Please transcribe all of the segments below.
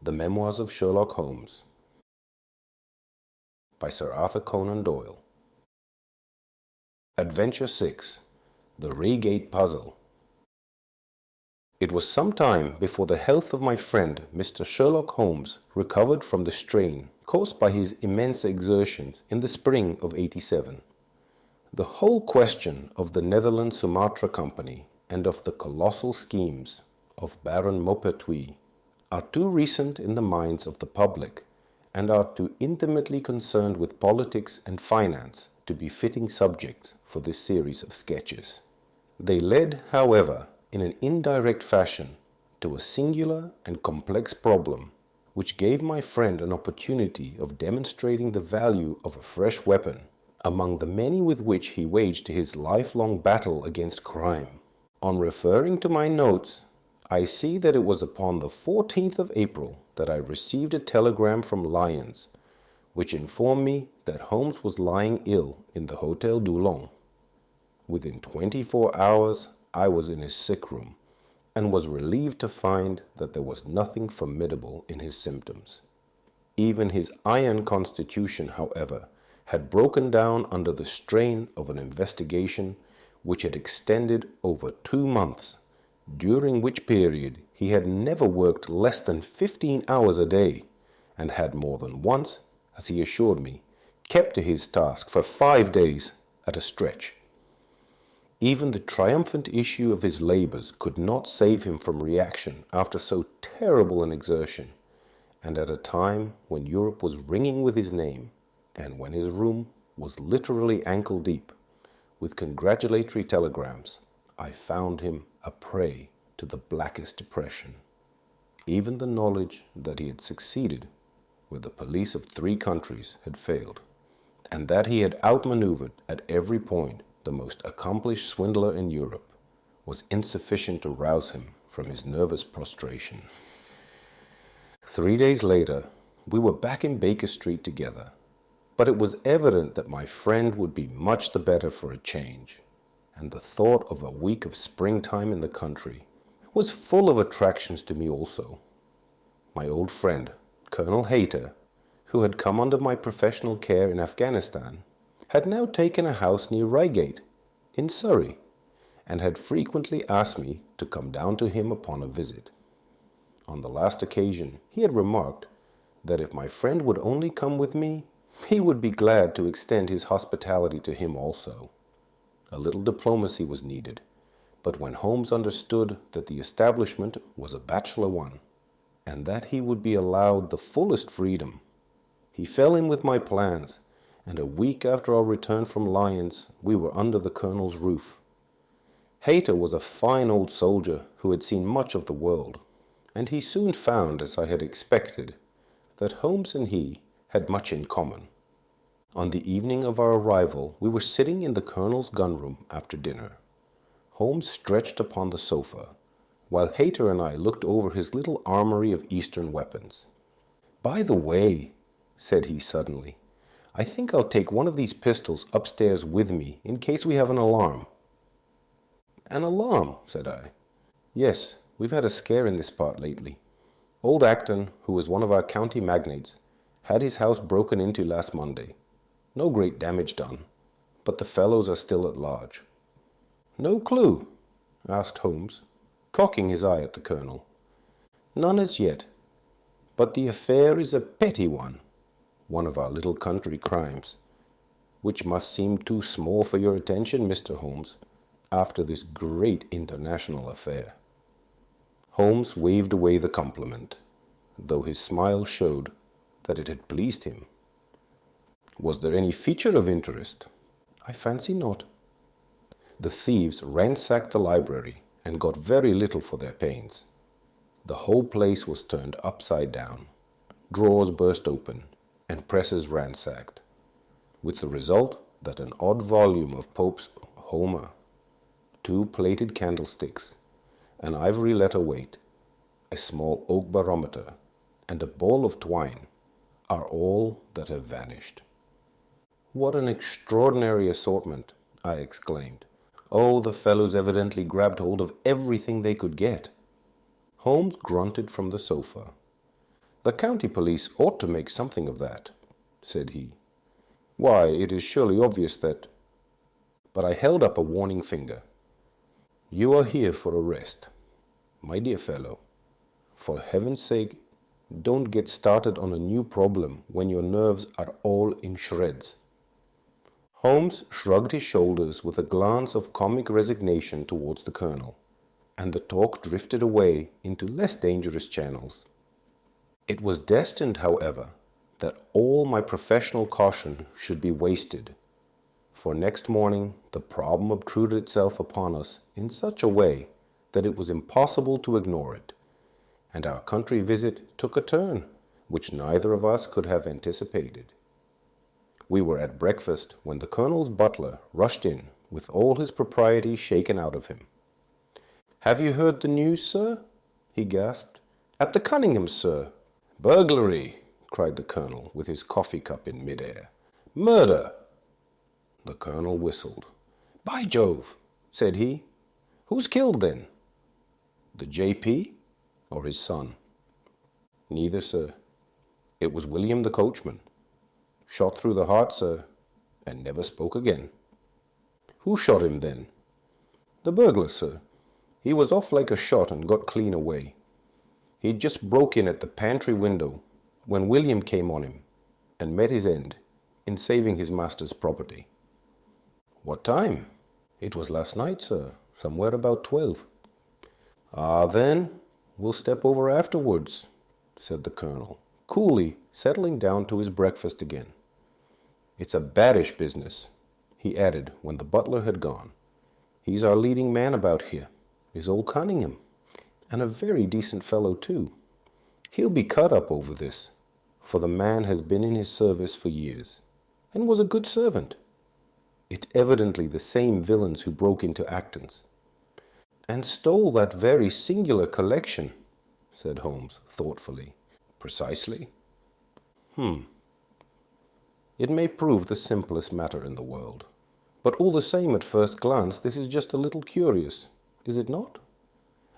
The Memoirs of Sherlock Holmes by Sir Arthur Conan Doyle. Adventure 6. The Reigate Puzzle. It was some time before the health of my friend Mr. Sherlock Holmes recovered from the strain caused by his immense exertions in the spring of '87. The whole question of the Netherlands Sumatra Company and of the colossal schemes of Baron Maupertuis are too recent in the minds of the public and are too intimately concerned with politics and finance to be fitting subjects for this series of sketches. They led, however, in an indirect fashion to a singular and complex problem which gave my friend an opportunity of demonstrating the value of a fresh weapon among the many with which he waged his lifelong battle against crime. On referring to my notes, I see that it was upon the 14th of April that I received a telegram from Lyons, which informed me that Holmes was lying ill in the Hotel Doyle. Within 24 hours, I was in his sick room, and was relieved to find that there was nothing formidable in his symptoms. Even his iron constitution, however, had broken down under the strain of an investigation which had extended over 2 months, during which period he had never worked less than 15 hours a day, and had more than once, as he assured me, kept to his task for 5 days at a stretch. Even the triumphant issue of his labors could not save him from reaction after so terrible an exertion, and at a time when Europe was ringing with his name, and when his room was literally ankle deep with congratulatory telegrams, I found him a prey to the blackest depression. Even the knowledge that he had succeeded where the police of 3 countries had failed, and that he had outmaneuvered at every point the most accomplished swindler in Europe, was insufficient to rouse him from his nervous prostration. 3 days later, we were back in Baker Street together, but it was evident that my friend would be much the better for a change, and the thought of a week of springtime in the country was full of attractions to me also. My old friend, Colonel Hayter, who had come under my professional care in Afghanistan, had now taken a house near Reigate, in Surrey, and had frequently asked me to come down to him upon a visit. On the last occasion, he had remarked that if my friend would only come with me, he would be glad to extend his hospitality to him also. A little diplomacy was needed, but when Holmes understood that the establishment was a bachelor one, and that he would be allowed the fullest freedom, he fell in with my plans, and a week after our return from Lyons, we were under the Colonel's roof. Hayter was a fine old soldier who had seen much of the world, and he soon found, as I had expected, that Holmes and he had much in common. On the evening of our arrival, we were sitting in the Colonel's gun-room after dinner. Holmes stretched upon the sofa, while Hayter and I looked over his little armory of Eastern weapons. "By the way," said he suddenly, "I think I'll take one of these pistols upstairs with me in case we have an alarm." "An alarm?" said I. "Yes, we've had a scare in this part lately. Old Acton, who was one of our county magnates, had his house broken into last Monday. No great damage done, but the fellows are still at large." "No clue?" asked Holmes, cocking his eye at the Colonel. "None as yet, but the affair is a petty one of our little country crimes, which must seem too small for your attention, Mr. Holmes, after this great international affair." Holmes waved away the compliment, though his smile showed that it had pleased him. "Was there any feature of interest?" "I fancy not." "The thieves ransacked the library and got very little for their pains. The whole place was turned upside down, drawers burst open, and presses ransacked, with the result that an odd volume of Pope's Homer, 2 plated candlesticks, an ivory letter weight, a small oak barometer, and a ball of twine are all that have vanished." "What an extraordinary assortment!" I exclaimed. "Oh, the fellows evidently grabbed hold of everything they could get." Holmes grunted from the sofa. The county police ought to make something of that, said he. Why, it is surely obvious that... But I held up a warning finger. You are here for a rest. My dear fellow, for heaven's sake, don't get started on a new problem when your nerves are all in shreds. Holmes shrugged his shoulders with a glance of comic resignation towards the colonel, and the talk drifted away into less dangerous channels. It was destined, however, that all my professional caution should be wasted, for next morning the problem obtruded itself upon us in such a way that it was impossible to ignore it, and our country visit took a turn which neither of us could have anticipated. We were at breakfast when the colonel's butler rushed in with all his propriety shaken out of him. "Have you heard the news, sir?" he gasped. "At the Cunninghams, sir." "Burglary!" cried the colonel with his coffee cup in mid-air. "Murder!" The colonel whistled. "By Jove," said he. "Who's killed then?" "The J.P. or his son?" "Neither, sir. It was William the coachman. Shot through the heart, sir, and never spoke again." "Who shot him then?" "The burglar, sir. He was off like a shot and got clean away. He'd just broke in at the pantry window when William came on him and met his end in saving his master's property." "What time?" "It was last night, sir, somewhere about 12. "Ah, then, we'll step over afterwards," said the colonel, coolly settling down to his breakfast again. "It's a baddish business," he added when the butler had gone. "He's our leading man about here, is old Cunningham, and a very decent fellow too. He'll be cut up over this, for the man has been in his service for years, and was a good servant. It's evidently the same villains who broke into Acton's." "And stole that very singular collection," said Holmes thoughtfully. "Precisely." It may prove the simplest matter in the world, but all the same at first glance this is just a little curious, is it not?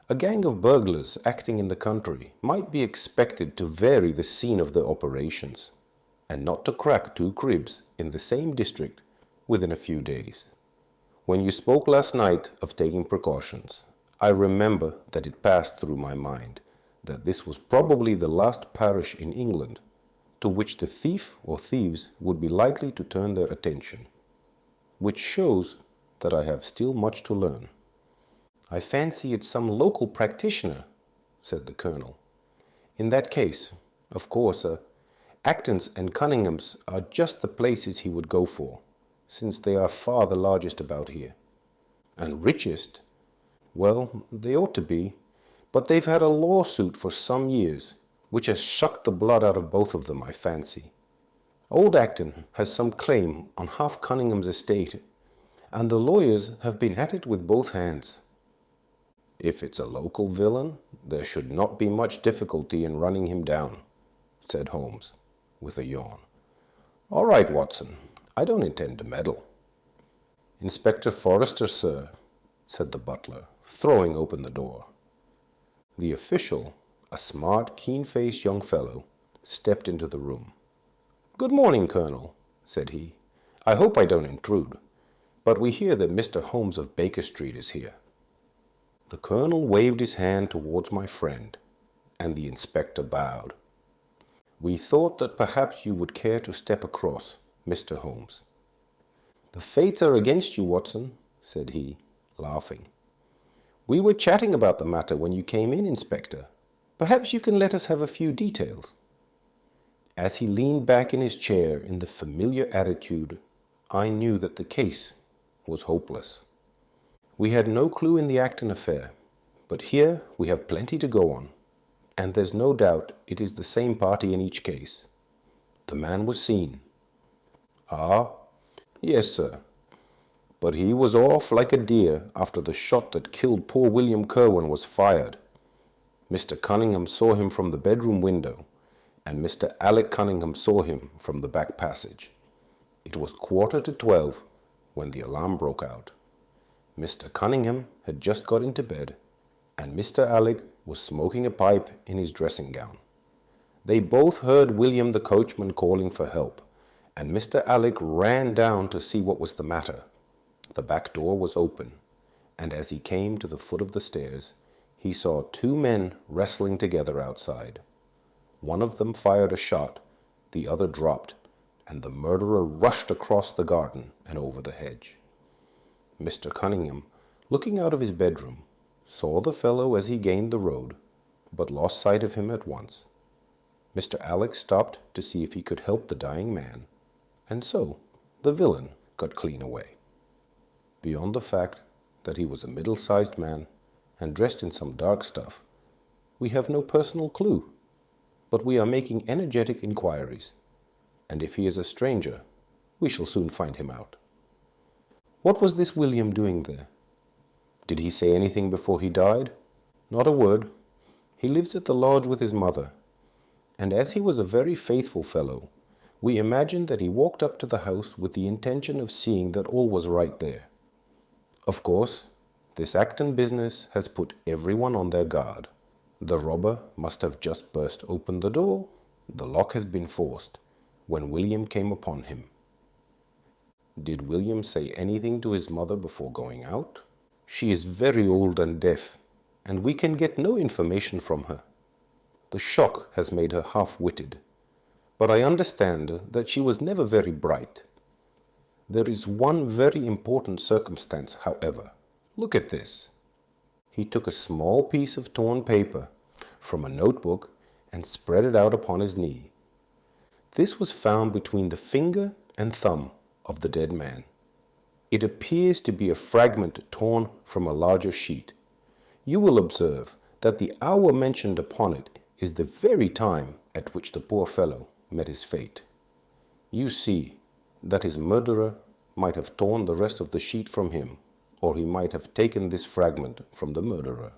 A gang of burglars acting in the country might be expected to vary the scene of their operations, and not to crack 2 cribs in the same district within a few days. When you spoke last night of taking precautions, I remember that it passed through my mind that this was probably the last parish in England to which the thief or thieves would be likely to turn their attention, which shows that I have still much to learn. "I fancy it's some local practitioner," said the colonel. "In that case, of course, Acton's and Cunningham's are just the places he would go for, since they are far the largest about here. And richest? Well, they ought to be, but they've had a lawsuit for some years, which has sucked the blood out of both of them, I fancy. Old Acton has some claim on half Cunningham's estate, and the lawyers have been at it with both hands." "If it's a local villain, there should not be much difficulty in running him down," said Holmes, with a yawn. "All right, Watson, I don't intend to meddle." "Inspector Forrester, sir," said the butler, throwing open the door. The official, a smart, keen-faced young fellow, stepped into the room. "Good morning, Colonel," said he. "I hope I don't intrude, but we hear that Mr. Holmes of Baker Street is here." The colonel waved his hand towards my friend, and the inspector bowed. "We thought that perhaps you would care to step across, Mr. Holmes." "The fates are against you, Watson," said he, laughing. "We were chatting about the matter when you came in, Inspector. Perhaps you can let us have a few details." As he leaned back in his chair in the familiar attitude, I knew that the case was hopeless. We had no clue in the Acton affair, but here we have plenty to go on, and there's no doubt it is the same party in each case. The man was seen. "Ah, yes, sir. But he was off like a deer after the shot that killed poor William Kerwin was fired. Mr. Cunningham saw him from the bedroom window, and Mr. Alec Cunningham saw him from the back passage. It was 11:45 when the alarm broke out. Mr. Cunningham had just got into bed, and Mr. Alec was smoking a pipe in his dressing gown. They both heard William the coachman calling for help, and Mr. Alec ran down to see what was the matter. The back door was open, and as he came to the foot of the stairs, he saw two men wrestling together outside. One of them fired a shot, the other dropped, and the murderer rushed across the garden and over the hedge. Mr. Cunningham, looking out of his bedroom, saw the fellow as he gained the road, but lost sight of him at once. Mr. Alec stopped to see if he could help the dying man, and so the villain got clean away. Beyond the fact that he was a middle-sized man and dressed in some dark stuff, we have no personal clue, but we are making energetic inquiries, and if he is a stranger, we shall soon find him out. What was this William doing there? Did he say anything before he died? Not a word. He lives at the lodge with his mother, and as he was a very faithful fellow, we imagined that he walked up to the house with the intention of seeing that all was right there. Of course, this Acton business has put everyone on their guard. The robber must have just burst open the door, the lock has been forced, when William came upon him. Did William say anything to his mother before going out? She is very old and deaf, and we can get no information from her. The shock has made her half-witted, but I understand that she was never very bright. There is one very important circumstance, however. Look at this. He took a small piece of torn paper from a notebook and spread it out upon his knee. This was found between the finger and thumb of the dead man. It appears to be a fragment torn from a larger sheet. You will observe that the hour mentioned upon it is the very time at which the poor fellow met his fate. You see that his murderer might have torn the rest of the sheet from him, or he might have taken this fragment from the murderer.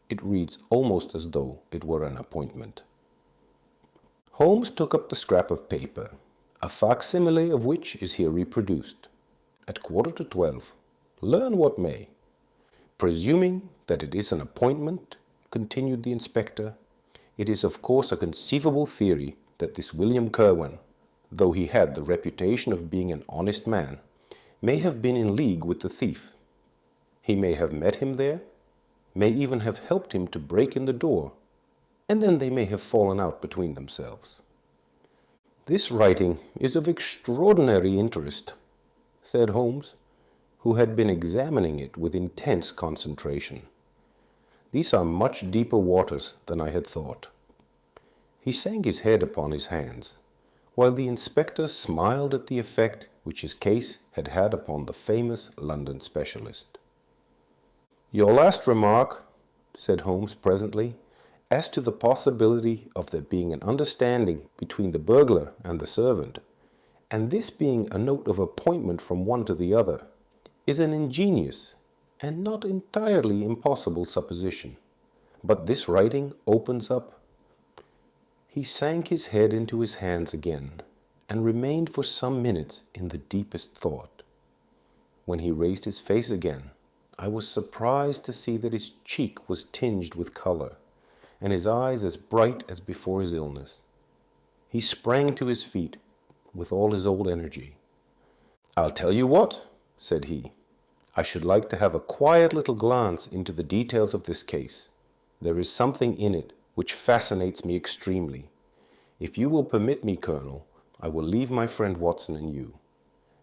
It reads almost as though it were an appointment. Holmes took up the scrap of paper, a facsimile of which is here reproduced. At 11:45, learn what may. Presuming that it is an appointment, continued the inspector, it is of course a conceivable theory that this William Kirwan, though he had the reputation of being an honest man, may have been in league with the thief. He may have met him there, may even have helped him to break in the door, and then they may have fallen out between themselves. This writing is of extraordinary interest, said Holmes, who had been examining it with intense concentration. These are much deeper waters than I had thought. He sank his head upon his hands, while the inspector smiled at the effect which his case had had upon the famous London specialist. Your last remark, said Holmes presently, as to the possibility of there being an understanding between the burglar and the servant, and this being a note of appointment from one to the other, is an ingenious and not entirely impossible supposition. But this writing opens up. He sank his head into his hands again, and remained for some minutes in the deepest thought. When he raised his face again, I was surprised to see that his cheek was tinged with color, and his eyes as bright as before his illness. He sprang to his feet with all his old energy. "I'll tell you what," said he. "I should like to have a quiet little glance into the details of this case. There is something in it which fascinates me extremely. If you will permit me, Colonel, I will leave my friend Watson and you,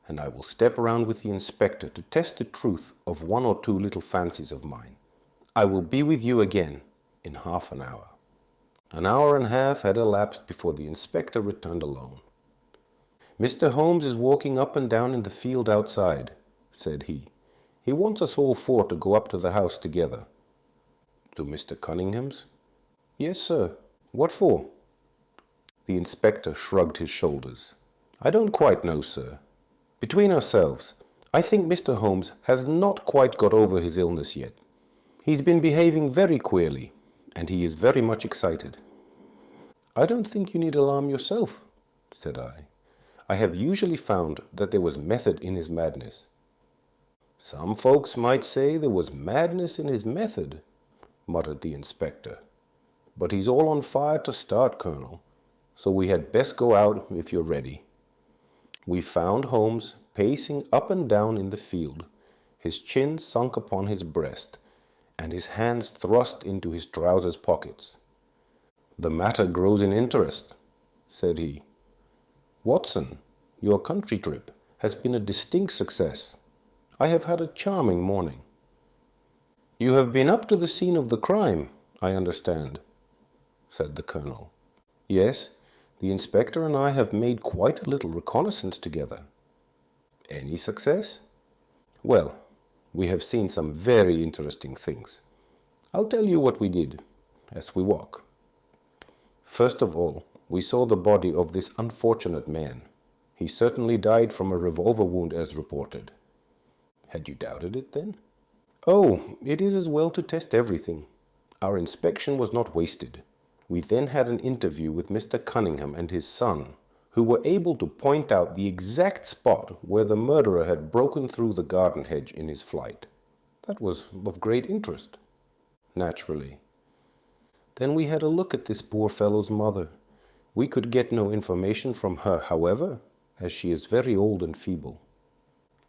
and I will step around with the inspector to test the truth of one or two little fancies of mine. I will be with you again in half an hour." An hour and a half had elapsed before the inspector returned alone. "Mr. Holmes is walking up and down in the field outside," said he. "He wants us all four to go up to the house together." "To Mr. Cunningham's?" "Yes, sir. What for?" The inspector shrugged his shoulders. "I don't quite know, sir. Between ourselves, I think Mr. Holmes has not quite got over his illness yet. He's been behaving very queerly, and he is very much excited." "I don't think you need alarm yourself," said I. "I have usually found that there was method in his madness." "Some folks might say there was madness in his method," muttered the inspector. "But he's all on fire to start, Colonel, so we had best go out if you're ready." We found Holmes pacing up and down in the field, his chin sunk upon his breast, and his hands thrust into his trousers pockets. "The matter grows in interest," said he. "Watson, your country trip has been a distinct success. I have had a charming morning." "You have been up to the scene of the crime, I understand," said the colonel. "Yes, the inspector and I have made quite a little reconnaissance together." "Any success?" "Well, we have seen some very interesting things. I'll tell you what we did as we walk. First of all, we saw the body of this unfortunate man. He certainly died from a revolver wound as reported." "Had you doubted it then?" "Oh, it is as well to test everything. Our inspection was not wasted. We then had an interview with Mr. Cunningham and his son, who were able to point out the exact spot where the murderer had broken through the garden hedge in his flight. That was of great interest." "Naturally." "Then we had a look at this poor fellow's mother. We could get no information from her, however, as she is very old and feeble."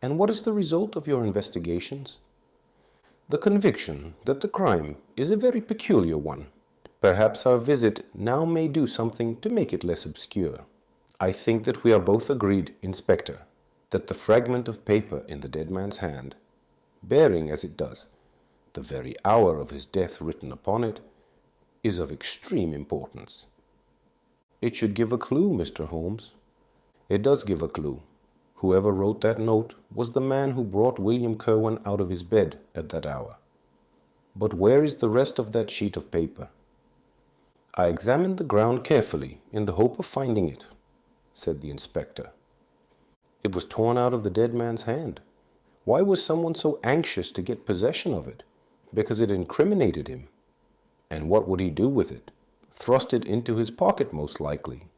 "And what is the result of your investigations?" "The conviction that the crime is a very peculiar one. Perhaps our visit now may do something to make it less obscure. I think that we are both agreed, Inspector, that the fragment of paper in the dead man's hand, bearing, as it does, the very hour of his death written upon it, is of extreme importance." "It should give a clue, Mr. Holmes." "It does give a clue. Whoever wrote that note was the man who brought William Kirwan out of his bed at that hour. But where is the rest of that sheet of paper?" "I examined the ground carefully in the hope of finding it," said the inspector. "It was torn out of the dead man's hand. Why was someone so anxious to get possession of it? Because it incriminated him. And what would he do with it? Thrust it into his pocket most likely,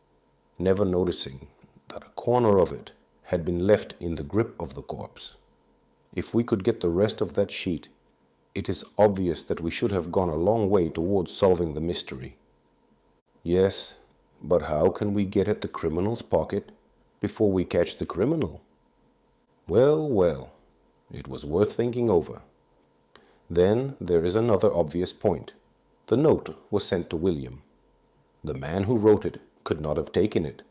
never noticing that a corner of it had been left in the grip of the corpse. If we could get the rest of that sheet, it is obvious that we should have gone a long way towards solving the mystery." "Yes, but how can we get at the criminal's pocket before we catch the criminal?" "Well, well, it was worth thinking over. Then there is another obvious point. The note was sent to William. The man who wrote it could not have taken it.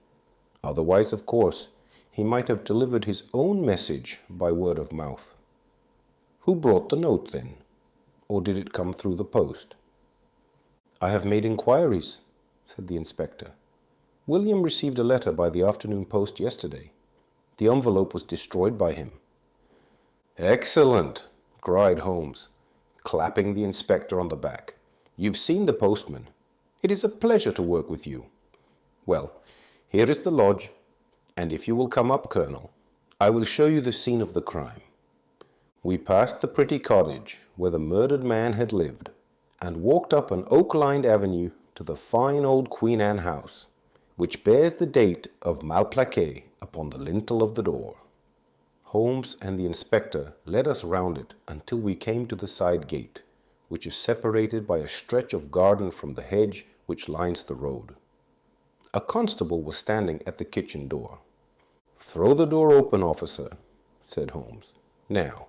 Otherwise, of course, he might have delivered his own message by word of mouth. Who brought the note then? Or did it come through the post?" "I have made inquiries," said the inspector. "William received a letter by the afternoon post yesterday. The envelope was destroyed by him." "Excellent!" cried Holmes, clapping the inspector on the back. "You've seen the postman. It is a pleasure to work with you. Well, here is the lodge, and if you will come up, Colonel, I will show you the scene of the crime." We passed the pretty cottage where the murdered man had lived, and walked up an oak-lined avenue to the fine old Queen Anne house, which bears the date of Malplaquet upon the lintel of the door. Holmes and the inspector led us round it until we came to the side gate, which is separated by a stretch of garden from the hedge which lines the road. A constable was standing at the kitchen door. "Throw the door open, officer," said Holmes. Now,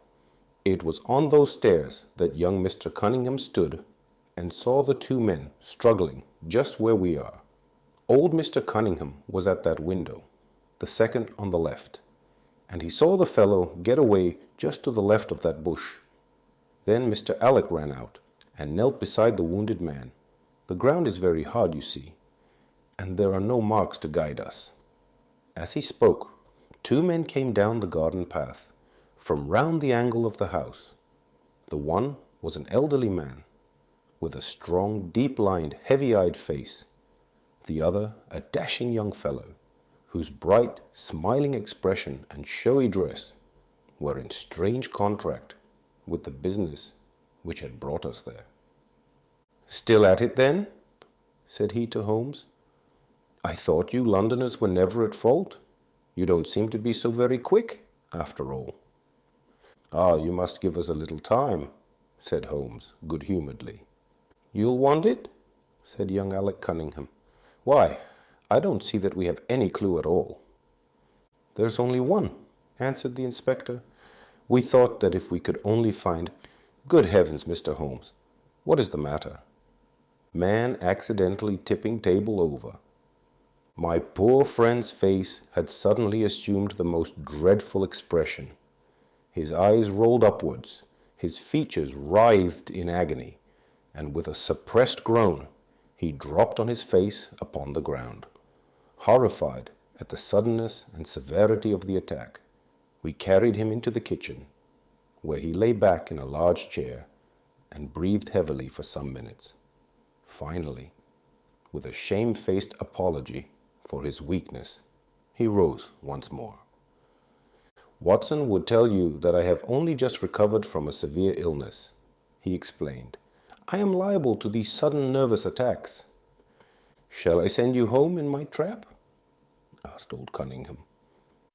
it was on those stairs that young Mr. Cunningham stood and saw the two men struggling just where we are. Old Mr. Cunningham was at that window, the second on the left, and he saw the fellow get away just to the left of that bush. Then Mr. Alec ran out and knelt beside the wounded man. The ground is very hard, you see, and there are no marks to guide us. As he spoke, two men came down the garden path from round the angle of the house. The one was an elderly man with a strong, deep-lined, heavy-eyed face. The other a dashing young fellow whose bright, smiling expression and showy dress were in strange contrast with the business which had brought us there. "Still at it, then?" said he to Holmes. "I thought you Londoners were never at fault. You don't seem to be so very quick, after all." "Ah, you must give us a little time," said Holmes, good-humouredly. "You'll want it?" said young Alec Cunningham. "Why, I don't see that we have any clue at all." "There's only one," answered the inspector. "We thought that if we could only find—" "Good heavens, Mr. Holmes, what is the matter?" "Man accidentally tipping table over." My poor friend's face had suddenly assumed the most dreadful expression. His eyes rolled upwards, his features writhed in agony, and with a suppressed groan, he dropped on his face upon the ground. Horrified at the suddenness and severity of the attack, we carried him into the kitchen, where he lay back in a large chair and breathed heavily for some minutes. Finally, with a shamefaced apology for his weakness, he rose once more. "Watson would tell you that I have only just recovered from a severe illness," he explained. "I am liable to these sudden nervous attacks." "Shall I send you home in my trap?" asked old Cunningham.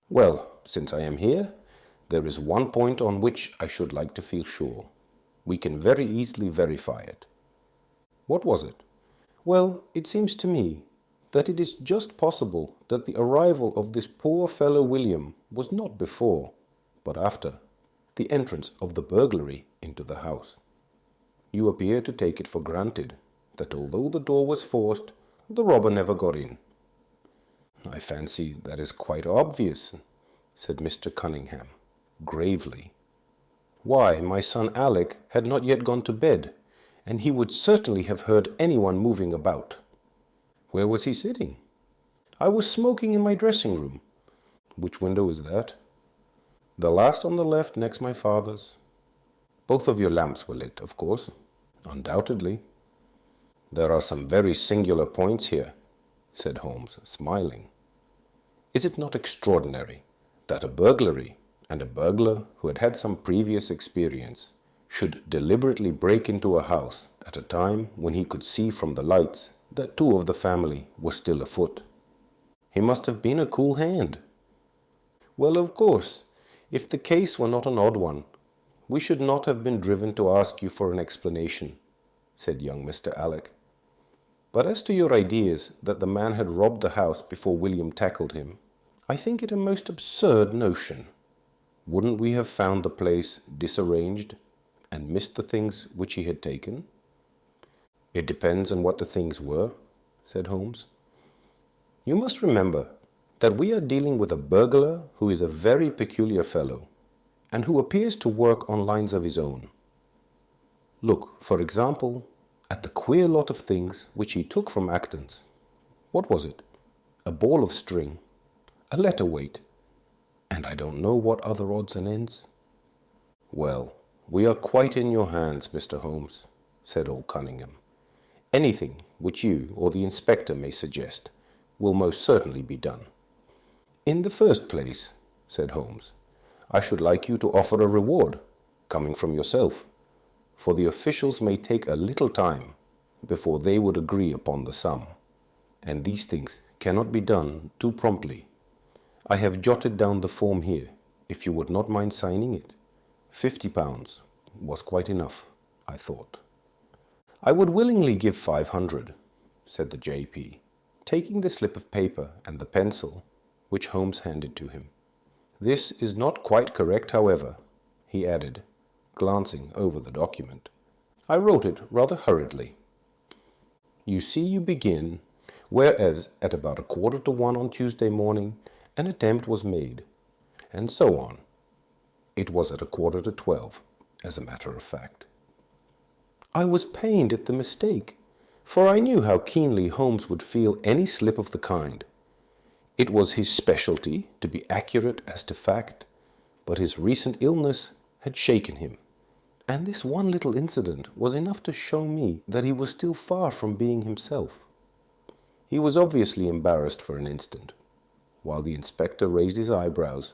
"Well, since I am here, there is one point on which I should like to feel sure. We can very easily verify it." "What was it?" "Well, it seems to me that it is just possible that the arrival of this poor fellow William was not before, but after, the entrance of the burglary into the house. You appear to take it for granted that although the door was forced, the robber never got in." "I fancy that is quite obvious," said Mr. Cunningham, gravely. "Why, my son Alec had not yet gone to bed, and he would certainly have heard anyone moving about." "Where was he sitting?" "I was smoking in my dressing room." "Which window is that?" "The last on the left, next my father's." "Both of your lamps were lit, of course?" "Undoubtedly." "There are some very singular points here," said Holmes, smiling. "Is it not extraordinary that a burglary and a burglar who had had some previous experience should deliberately break into a house at a time when he could see from the lights that two of the family were still afoot? He must have been a cool hand." "Well, of course, if the case were not an odd one, we should not have been driven to ask you for an explanation," said young Mr. Alec. "But as to your ideas that the man had robbed the house before William tackled him, I think it a most absurd notion. Wouldn't we have found the place disarranged and missed the things which he had taken?" "It depends on what the things were," said Holmes. "You must remember that we are dealing with a burglar who is a very peculiar fellow, and who appears to work on lines of his own. Look, for example, at the queer lot of things which he took from Acton's. What was it? A ball of string, a letter weight, and I don't know what other odds and ends." "Well, we are quite in your hands, Mr. Holmes," said old Cunningham. "Anything which you or the inspector may suggest will most certainly be done." "In the first place," said Holmes, "I should like you to offer a reward, coming from yourself, for the officials may take a little time before they would agree upon the sum, and these things cannot be done too promptly. I have jotted down the form here, if you would not mind signing it. £50 was quite enough, I thought." "I would willingly give 500, said the J.P., taking the slip of paper and the pencil, which Holmes handed to him. "This is not quite correct, however," he added, glancing over the document. "I wrote it rather hurriedly. You see you begin, whereas at about 1:45 on Tuesday morning an attempt was made, and so on. It was at 11:45, as a matter of fact." I was pained at the mistake, for I knew how keenly Holmes would feel any slip of the kind. It was his specialty to be accurate as to fact, but his recent illness had shaken him, and this one little incident was enough to show me that he was still far from being himself. He was obviously embarrassed for an instant, while the inspector raised his eyebrows,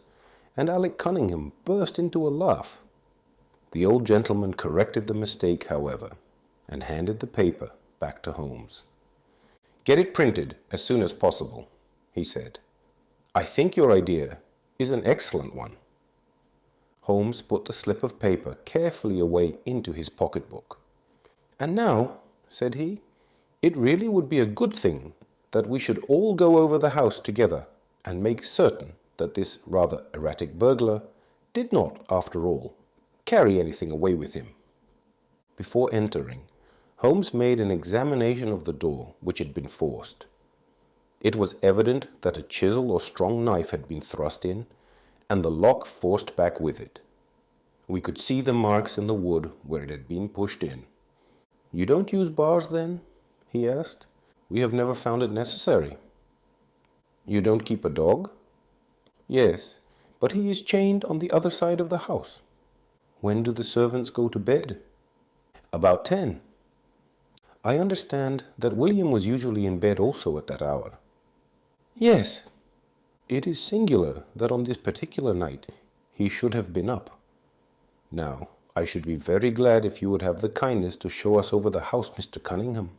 and Alec Cunningham burst into a laugh. The old gentleman corrected the mistake, however, and handed the paper back to Holmes. "Get it printed as soon as possible," he said. "I think your idea is an excellent one." Holmes put the slip of paper carefully away into his pocketbook. "And now," said he, "it really would be a good thing that we should all go over the house together and make certain that this rather erratic burglar did not, after all, carry anything away with him. Before entering, Holmes made an examination of the door which had been forced. It was evident that a chisel or strong knife had been thrust in, and the lock forced back with it. We could see the marks in the wood where it had been pushed in. "You don't use bars, then?" he asked. "We have never found it necessary." "You don't keep a dog?" "Yes, but he is chained on the other side of the house." "When do the servants go to bed?" "About 10. I understand that William was usually in bed also at that hour." "Yes. It is singular that on this particular night he should have been up. Now, I should be very glad if you would have the kindness to show us over the house, Mr. Cunningham."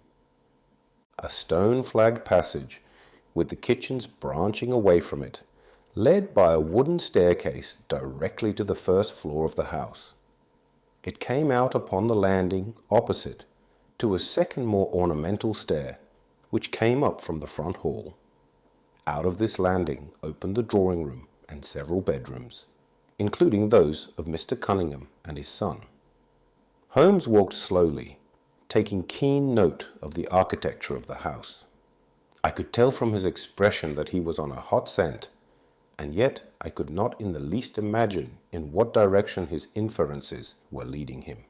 A stone-flagged passage, with the kitchens branching away from it, led by a wooden staircase directly to the first floor of the house. It came out upon the landing opposite to a second more ornamental stair, which came up from the front hall. Out of this landing opened the drawing room and several bedrooms, including those of Mr. Cunningham and his son. Holmes walked slowly, taking keen note of the architecture of the house. I could tell from his expression that he was on a hot scent, and yet I could not in the least imagine in what direction his inferences were leading him.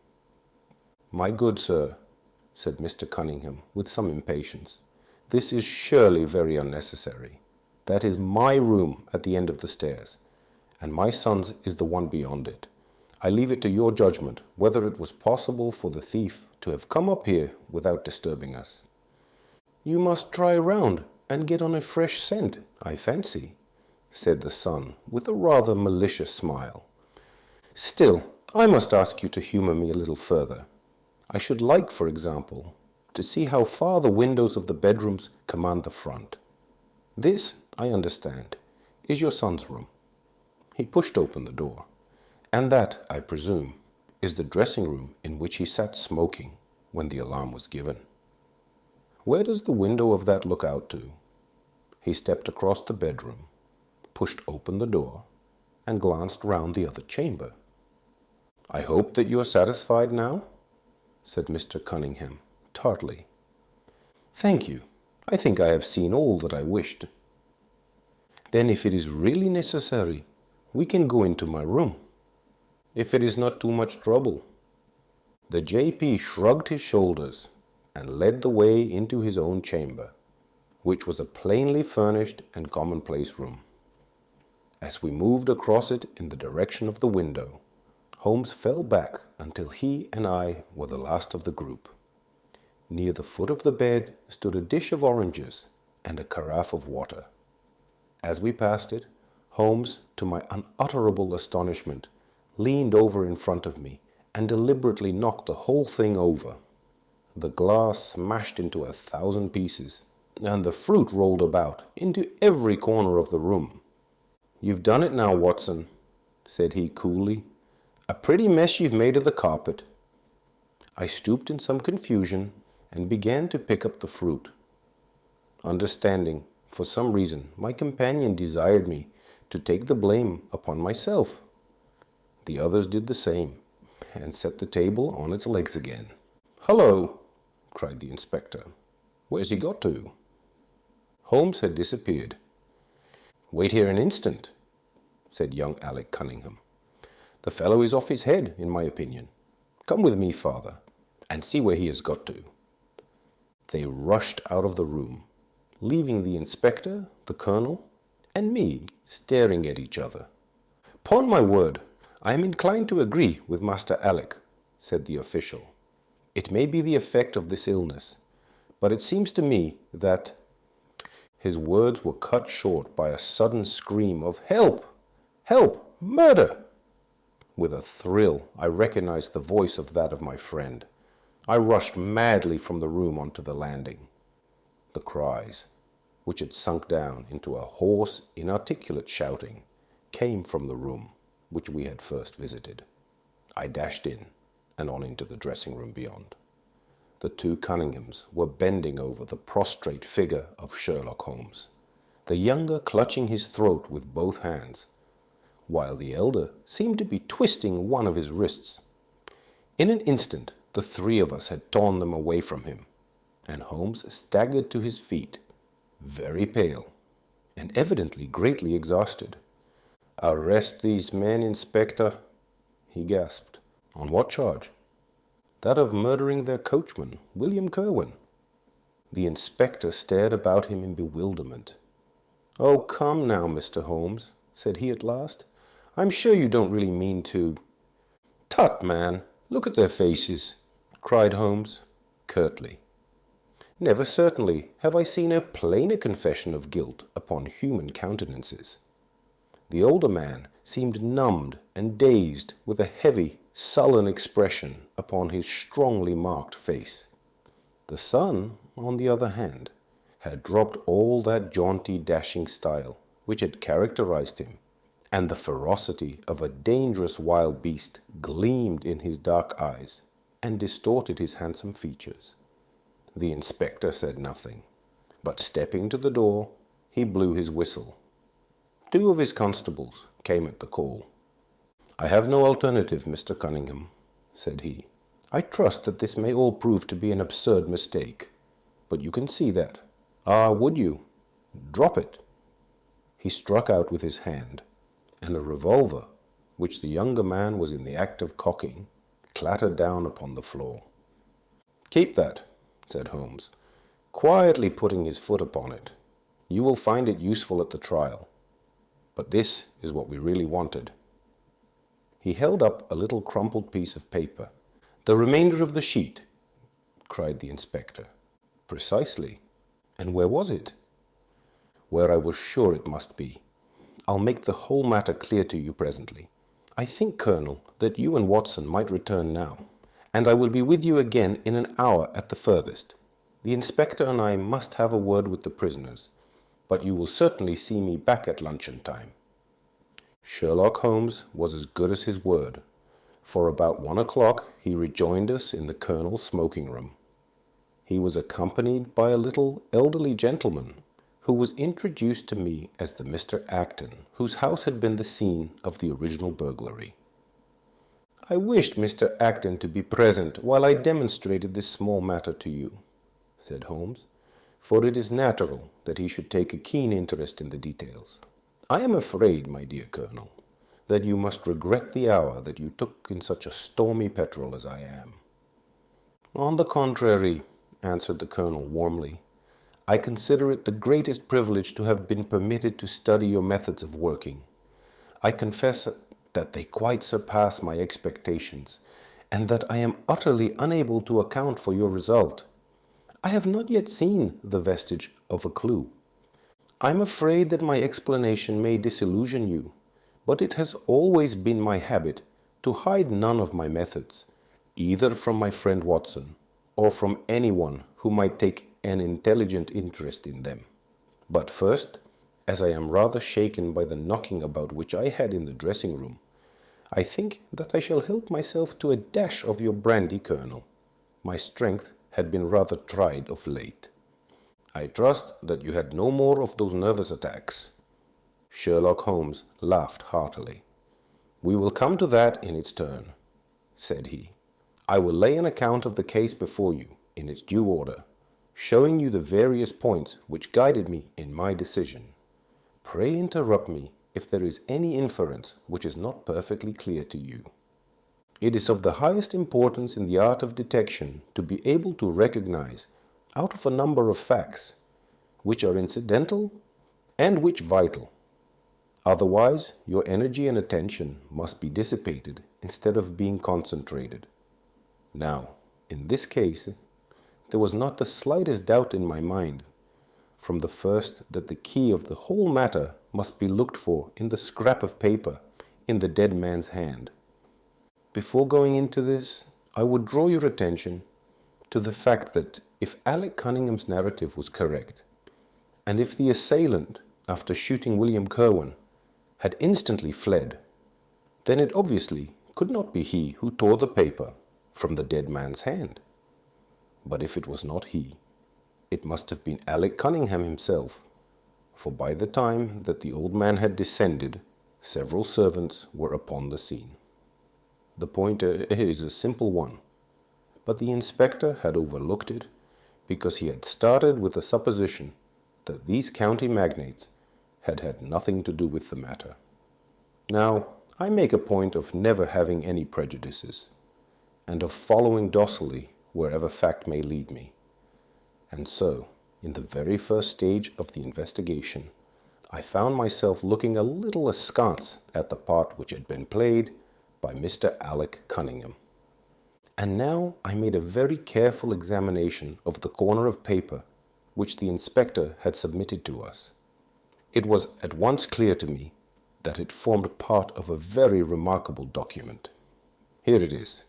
"My good sir," said Mr. Cunningham with some impatience, "this is surely very unnecessary. That is my room at the end of the stairs, and my son's is the one beyond it. I leave it to your judgment whether it was possible for the thief to have come up here without disturbing us." "You must try round and get on a fresh scent, I fancy," said the son with a rather malicious smile. "Still, I must ask you to humour me a little further. I should like, for example, to see how far the windows of the bedrooms command the front. This, I understand, is your son's room." He pushed open the door. "And that, I presume, is the dressing room in which he sat smoking when the alarm was given. Where does the window of that look out to?" He stepped across the bedroom, pushed open the door, and glanced round the other chamber. "I hope that you are satisfied now?" said Mr. Cunningham tartly. "Thank you. I think I have seen all that I wished." "Then if it is really necessary, we can go into my room." "If it is not too much trouble." The J.P. shrugged his shoulders and led the way into his own chamber, which was a plainly furnished and commonplace room. As we moved across it in the direction of the window, Holmes fell back until he and I were the last of the group. Near the foot of the bed stood a dish of oranges and a carafe of water. As we passed it, Holmes, to my unutterable astonishment, leaned over in front of me and deliberately knocked the whole thing over. The glass smashed into 1,000 pieces, and the fruit rolled about into every corner of the room. "You've done it now, Watson," said he coolly. "A pretty mess you've made of the carpet." I stooped in some confusion and began to pick up the fruit. Understanding, for some reason, my companion desired me to take the blame upon myself. The others did the same, and set the table on its legs again. "Hullo!" cried the inspector. "Where's he got to?" Holmes had disappeared. "Wait here an instant," said young Alec Cunningham. "The fellow is off his head, in my opinion. Come with me, father, and see where he has got to." They rushed out of the room, leaving the inspector, the colonel, and me staring at each other. "'Pon my word, I am inclined to agree with Master Alec," said the official. "It may be the effect of this illness, but it seems to me that—" His words were cut short by a sudden scream of "Help! Help! Murder!" With a thrill, I recognized the voice of that of my friend. I rushed madly from the room onto the landing. The cries, which had sunk down into a hoarse, inarticulate shouting, came from the room which we had first visited. I dashed in and on into the dressing room beyond. the two Cunninghams were bending over the prostrate figure of Sherlock Holmes, the younger clutching his throat with both hands, while the elder seemed to be twisting one of his wrists. In an instant, the three of us had torn them away from him, and Holmes staggered to his feet, very pale, and evidently greatly exhausted. "Arrest these men, Inspector," he gasped. "On what charge?" "That of murdering their coachman, William Kirwan." The inspector stared about him in bewilderment. "Oh, come now, Mr. Holmes," said he at last. "I'm sure you don't really mean to—" "Tut, man, look at their faces," cried Holmes, curtly. "Never certainly have I seen a plainer confession of guilt upon human countenances." The older man seemed numbed and dazed, with a heavy, sullen expression upon his strongly marked face. The son, on the other hand, had dropped all that jaunty, dashing style which had characterized him, and the ferocity of a dangerous wild beast gleamed in his dark eyes and distorted his handsome features. The inspector said nothing, but stepping to the door, he blew his whistle. Two of his constables came at the call. "I have no alternative, Mr. Cunningham," said he. "I trust that this may all prove to be an absurd mistake, but you can see that. Ah, would you? Drop it." He struck out with his hand, and a revolver, which the younger man was in the act of cocking, clattered down upon the floor. "Keep that," said Holmes, quietly putting his foot upon it. "You will find it useful at the trial. But this is what we really wanted." He held up a little crumpled piece of paper. "The remainder of the sheet," cried the inspector. "Precisely. And where was it?" "Where I was sure it must be. I'll make the whole matter clear to you presently. I think, Colonel, that you and Watson might return now, and I will be with you again in an hour at the furthest. The inspector and I must have a word with the prisoners, but you will certainly see me back at luncheon time." Sherlock Holmes was as good as his word, for about 1 o'clock he rejoined us in the Colonel's smoking room. He was accompanied by a little elderly gentleman, who was introduced to me as the Mr. Acton, whose house had been the scene of the original burglary. "I wished Mr. Acton to be present while I demonstrated this small matter to you," said Holmes, "for it is natural that he should take a keen interest in the details. I am afraid, my dear Colonel, that you must regret the hour that you took in such a stormy petrel as I am." "On the contrary," answered the Colonel warmly, "I consider it the greatest privilege to have been permitted to study your methods of working. I confess that they quite surpass my expectations, and that I am utterly unable to account for your result. I have not yet seen the vestige of a clue. I am afraid that my explanation may disillusion you, but it has always been my habit to hide none of my methods, either from my friend Watson or from anyone who might take an intelligent interest in them. But first, as I am rather shaken by the knocking about which I had in the dressing room, I think that I shall help myself to a dash of your brandy, Colonel. My strength had been rather tried of late. I trust that you had no more of those nervous attacks." Sherlock Holmes laughed heartily. "We will come to that in its turn," said he. "I will lay an account of the case before you in its due order, showing you the various points which guided me in my decision. Pray interrupt me if there is any inference which is not perfectly clear to you. It is of the highest importance in the art of detection to be able to recognize, out of a number of facts, which are incidental and which vital. Otherwise, your energy and attention must be dissipated instead of being concentrated. Now, in this case, there was not the slightest doubt in my mind from the first that the key of the whole matter must be looked for in the scrap of paper in the dead man's hand. Before going into this, I would draw your attention to the fact that if Alec Cunningham's narrative was correct, and if the assailant, after shooting William Kirwan, had instantly fled, then it obviously could not be he who tore the paper from the dead man's hand. But if it was not he, it must have been Alec Cunningham himself, for by the time that the old man had descended, several servants were upon the scene. The point is a simple one, but the inspector had overlooked it because he had started with the supposition that these county magnates had had nothing to do with the matter. Now, I make a point of never having any prejudices, and of following docilely wherever fact may lead me. And so, in the very first stage of the investigation, I found myself looking a little askance at the part which had been played by Mr. Alec Cunningham. And now I made a very careful examination of the corner of paper which the inspector had submitted to us. It was at once clear to me that it formed part of a very remarkable document. Here it is.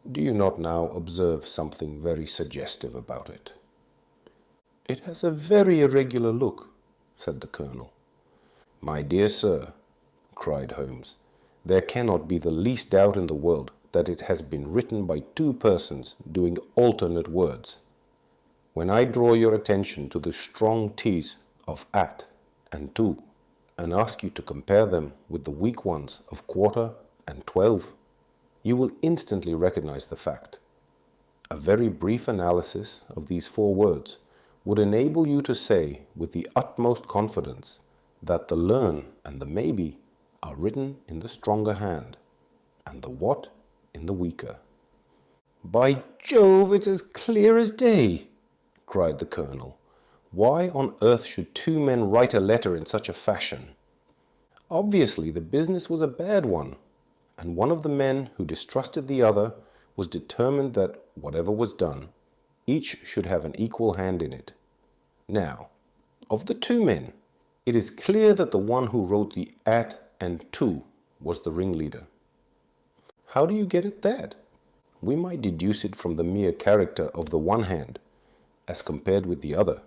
Do you not now observe something very suggestive about it? It has a very irregular look, said the colonel. My dear sir, cried Holmes, there cannot be the least doubt in the world that it has been written by two persons doing alternate words. When I draw your attention to the strong T's of at and to, and ask you to compare them with the weak ones of quarter and 12, you will instantly recognize the fact. A very brief analysis of these four words would enable you to say with the utmost confidence that the learn and the maybe are written in the stronger hand, and the what in the weaker. By Jove, it's as clear as day, cried the colonel. Why on earth should two men write a letter in such a fashion? Obviously the business was a bad one, and one of the men who distrusted the other was determined that whatever was done, each should have an equal hand in it. Now, of the two men, it is clear that the one who wrote the at and to was the ringleader. How do you get at that? We might deduce it from the mere character of the one hand, as compared with the other,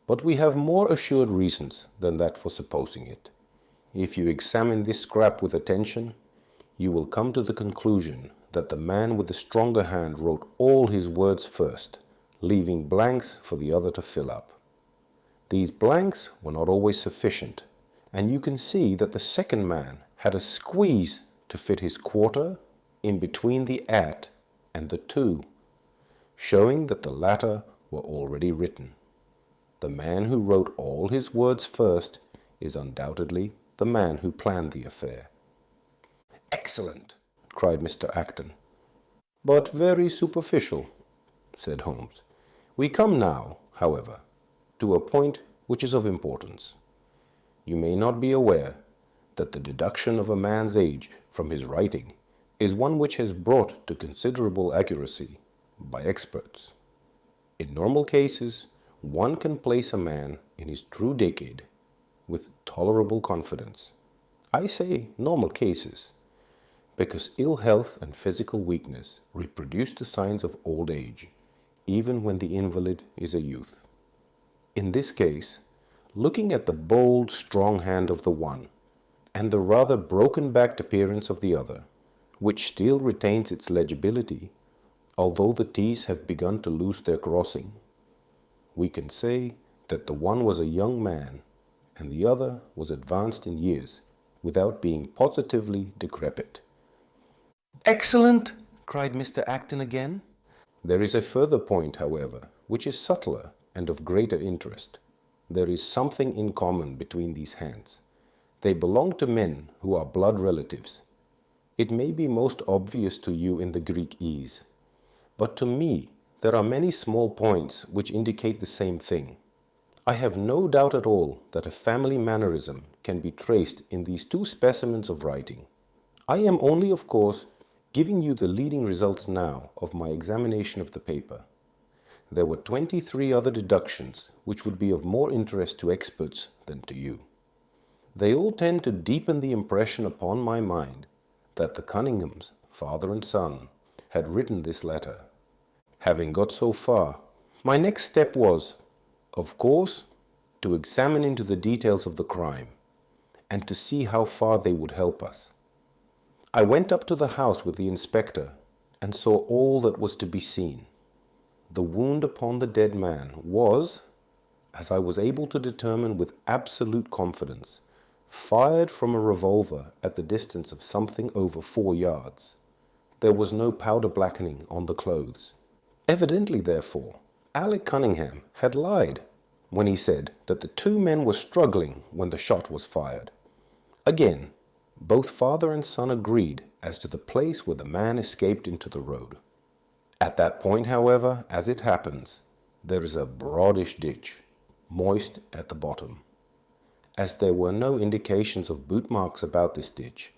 but we have more assured reasons than that for supposing it. If you examine this scrap with attention, you will come to the conclusion that the man with the stronger hand wrote all his words first, leaving blanks for the other to fill up. These blanks were not always sufficient, and you can see that the second man had a squeeze to fit his quarter in between the at and the to, showing that the latter were already written. The man who wrote all his words first is undoubtedly the man who planned the affair. Excellent, cried Mr. Acton. But very superficial, said Holmes. We come now, however, to a point which is of importance. You may not be aware that the deduction of a man's age from his writing is one which has brought to considerable accuracy by experts. In normal cases, one can place a man in his true decade with tolerable confidence. I say normal cases, because ill health and physical weakness reproduce the signs of old age, even when the invalid is a youth. In this case, looking at the bold, strong hand of the one, and the rather broken-backed appearance of the other, which still retains its legibility, although the T's have begun to lose their crossing, we can say that the one was a young man, and the other was advanced in years, without being positively decrepit. Excellent! Cried Mr. Acton again. There is a further point, however, which is subtler and of greater interest. There is something in common between these hands. They belong to men who are blood relatives. It may be most obvious to you in the Greek ease, but to me there are many small points which indicate the same thing. I have no doubt at all that a family mannerism can be traced in these two specimens of writing. I am only, of course, giving you the leading results now of my examination of the paper. There were 23 other deductions which would be of more interest to experts than to you. They all tend to deepen the impression upon my mind that the Cunninghams, father and son, had written this letter. Having got so far, my next step was, of course, to examine into the details of the crime, and to see how far they would help us. I went up to the house with the inspector, and saw all that was to be seen. the wound upon the dead man was, as I was able to determine with absolute confidence, fired from a revolver at the distance of something over 4 yards. There was no powder blackening on the clothes. Evidently, therefore, Alec Cunningham had lied when he said that the 2 men were struggling when the shot was fired. Again, both father and son agreed as to the place where the man escaped into the road. At that point, however, as it happens, there is a broadish ditch, moist at the bottom. As there were no indications of boot marks about this ditch,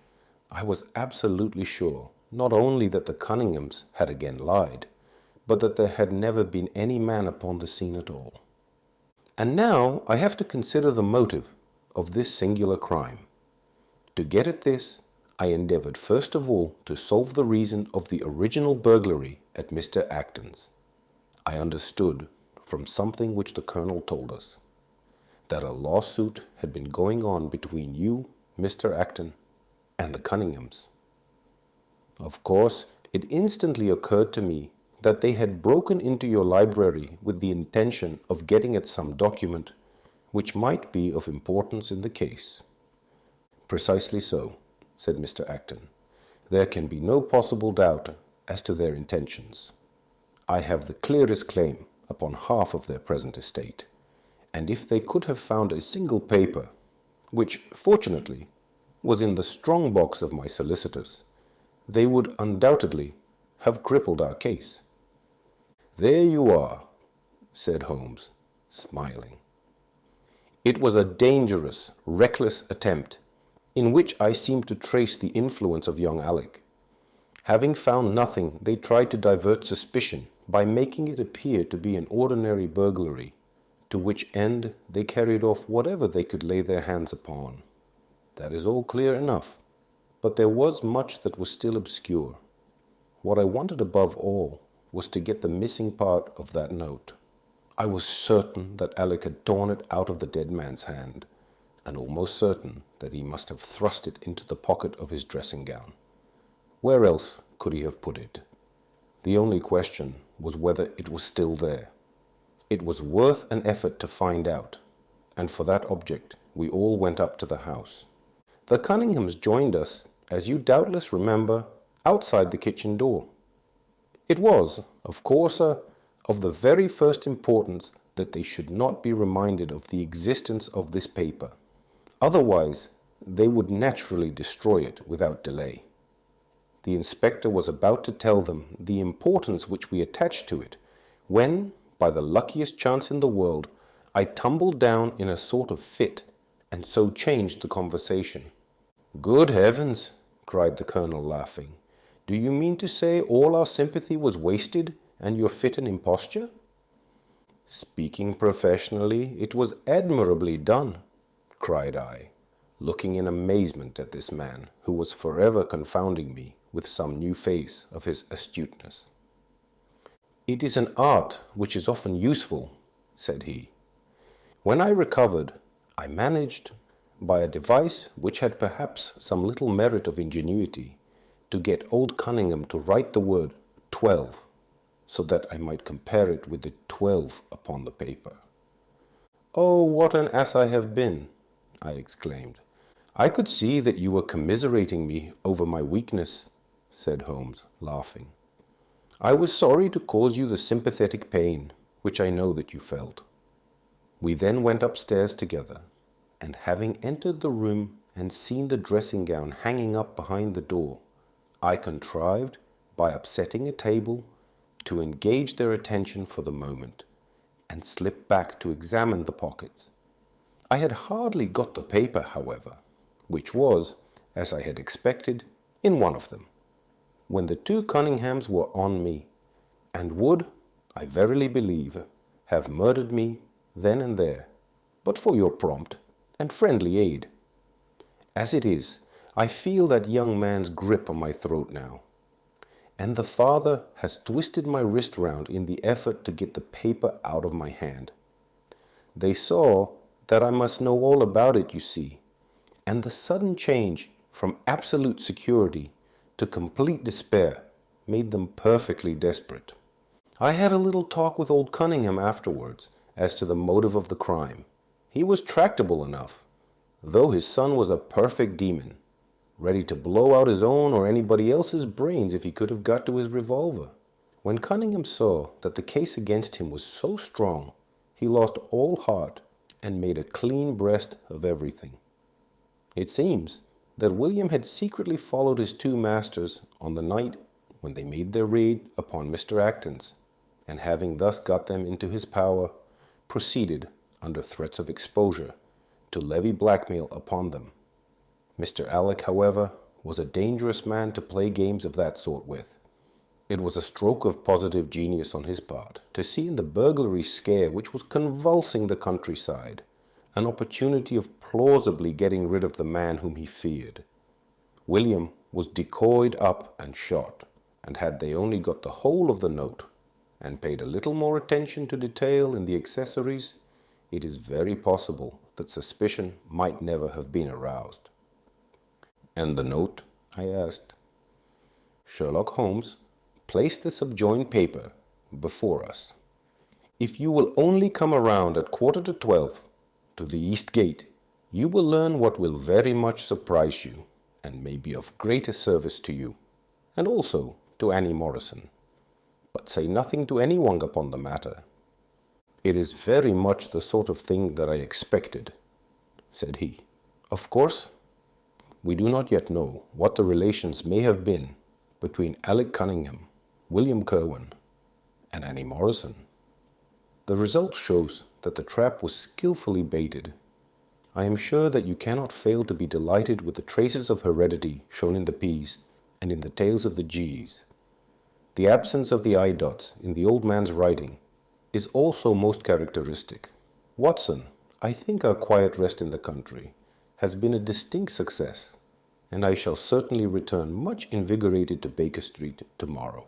I was absolutely sure not only that the Cunninghams had again lied, but that there had never been any man upon the scene at all. And now I have to consider the motive of this singular crime. To get at this, I endeavored first of all to solve the reason of the original burglary at Mr. Acton's. I understood from something which the Colonel told us, that a lawsuit had been going on between you, Mr. Acton, and the Cunninghams. Of course, it instantly occurred to me that they had broken into your library with the intention of getting at some document which might be of importance in the case. Precisely so, said Mr. Acton. There can be no possible doubt as to their intentions. I have the clearest claim upon half of their present estate, and if they could have found a single paper, which, fortunately, was in the strong box of my solicitors, they would undoubtedly have crippled our case. There you are, said Holmes, smiling. It was a dangerous, reckless attempt, in which I seemed to trace the influence of young Alec. Having found nothing, they tried to divert suspicion by making it appear to be an ordinary burglary, to which end they carried off whatever they could lay their hands upon. That is all clear enough, but there was much that was still obscure. What I wanted above all was to get the missing part of that note. I was certain that Alec had torn it out of the dead man's hand, and almost certain that he must have thrust it into the pocket of his dressing gown. Where else could he have put it? The only question was whether it was still there. It was worth an effort to find out, and for that object we all went up to the house. The Cunninghams joined us, as you doubtless remember, outside the kitchen door. It was, of course, of the very first importance that they should not be reminded of the existence of this paper. Otherwise, they would naturally destroy it without delay. The inspector was about to tell them the importance which we attached to it, when, by the luckiest chance in the world, I tumbled down in a sort of fit, and so changed the conversation. Good heavens, cried the Colonel, laughing. Do you mean to say all our sympathy was wasted, and your fit an imposture? Speaking professionally, it was admirably done, cried I, looking in amazement at this man, who was forever confounding me with some new phase of his astuteness. It is an art which is often useful, said he. When I recovered, I managed, by a device which had perhaps some little merit of ingenuity, to get old Cunningham to write the word 12, so that I might compare it with the 12 upon the paper. Oh, what an ass I have been, I exclaimed. I could see that you were commiserating me over my weakness, said Holmes, laughing. I was sorry to cause you the sympathetic pain, which I know that you felt. We then went upstairs together, and having entered the room and seen the dressing gown hanging up behind the door, I contrived, by upsetting a table, to engage their attention for the moment, and slip back to examine the pockets. I had hardly got the paper, however, which was, as I had expected, in one of them, when the 2 Cunninghams were on me, and would, I verily believe, have murdered me then and there, but for your prompt and friendly aid. As it is, I feel that young man's grip on my throat now, and the father has twisted my wrist round in the effort to get the paper out of my hand. They saw that I must know all about it, you see, and the sudden change from absolute security to complete despair made them perfectly desperate. I had a little talk with old Cunningham afterwards as to the motive of the crime. He was tractable enough, though his son was a perfect demon, ready to blow out his own or anybody else's brains if he could have got to his revolver. When Cunningham saw that the case against him was so strong, he lost all heart and made a clean breast of everything. It seems that William had secretly followed his two masters on the night when they made their raid upon Mr. Acton's, and having thus got them into his power, proceeded, under threats of exposure, to levy blackmail upon them. Mr. Alec, however, was a dangerous man to play games of that sort with. It was a stroke of positive genius on his part to see in the burglary scare which was convulsing the countryside an opportunity of plausibly getting rid of the man whom he feared. William was decoyed up and shot, and had they only got the whole of the note, and paid a little more attention to detail in the accessories, it is very possible that suspicion might never have been aroused. "And the note?" I asked. Sherlock Holmes placed the subjoined paper before us. "If you will only come around at 11:45 to the East Gate, you will learn what will very much surprise you, and may be of greater service to you, and also to Annie Morrison. But say nothing to anyone upon the matter." "It is very much the sort of thing that I expected," said he. "Of course, we do not yet know what the relations may have been between Alec Cunningham, William Kirwan, and Annie Morrison. The result shows that the trap was skillfully baited. I am sure that you cannot fail to be delighted with the traces of heredity shown in the P's and in the tails of the G's. The absence of the eye dots in the old man's writing is also most characteristic. Watson, I think our quiet rest in the country has been a distinct success, and I shall certainly return much invigorated to Baker Street tomorrow."